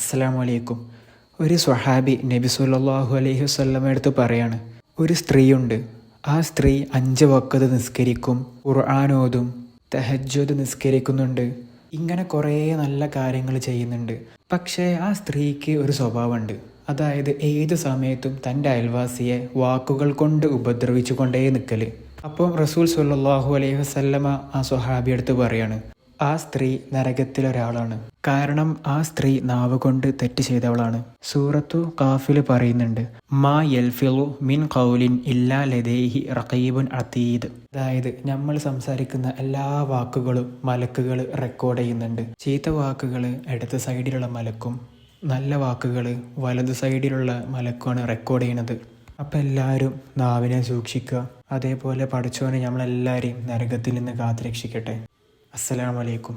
അസ്സലാമു അലൈക്കും. ഒരു സ്വഹാബി നബി സല്ലല്ലാഹു അലൈഹി വസല്ലമ അടുത്ത് പറയാണ്, ഒരു സ്ത്രീയുണ്ട്. ആ സ്ത്രീ 5 വഖ്ത് നിസ്കരിക്കും, ഖുർആൻ ഓതും, തഹജ്ജുദ് നിസ്കരിക്കുന്നുണ്ട്, ഇങ്ങനെ കുറേ നല്ല കാര്യങ്ങൾ ചെയ്യുന്നുണ്ട്. പക്ഷേ ആ സ്ത്രീക്ക് ഒരു സ്വഭാവമുണ്ട്. അതായത് ഏത് സമയത്തും തൻ്റെ അയൽവാസിയെ വാക്കുകൾ കൊണ്ട് ഉപദ്രവിച്ചു കൊണ്ടേ നിൽക്കൽ. അപ്പോൾ റസൂൽ സല്ലല്ലാഹു അലൈഹി വസല്ലമ ആ സ്വഹാബി അടുത്ത് പറയാണ്, ആ സ്ത്രീ നരകത്തിലൊരാളാണ്. കാരണം ആ സ്ത്രീ നാവ് കൊണ്ട് തെറ്റ് ചെയ്തവളാണ്. സൂറത്തു ഖാഫിൽ പറയുന്നുണ്ട്, മാ യൽഫിളു മിൻ ഖൗലിൻ ഇല്ലാ ലദൈഹി റഖീബുൻ അതീദ്. അതായത് നമ്മൾ സംസാരിക്കുന്ന എല്ലാ വാക്കുകളും മലക്കുകൾ റെക്കോർഡ് ചെയ്യുന്നുണ്ട്. ചീത്ത വാക്കുകൾ ഇടത് സൈഡിലുള്ള മലക്കും, നല്ല വാക്കുകൾ വലതു സൈഡിലുള്ള മലക്കുമാണ് റെക്കോർഡ് ചെയ്യുന്നത്. അപ്പം എല്ലാവരും നാവിനെ സൂക്ഷിക്കുക. അതേപോലെ പടച്ചോനെ നമ്മളെല്ലാവരെയും നരകത്തിൽ നിന്ന് കാത്തുരക്ഷിക്കട്ടെ. അസ്സലാമു അലൈക്കും.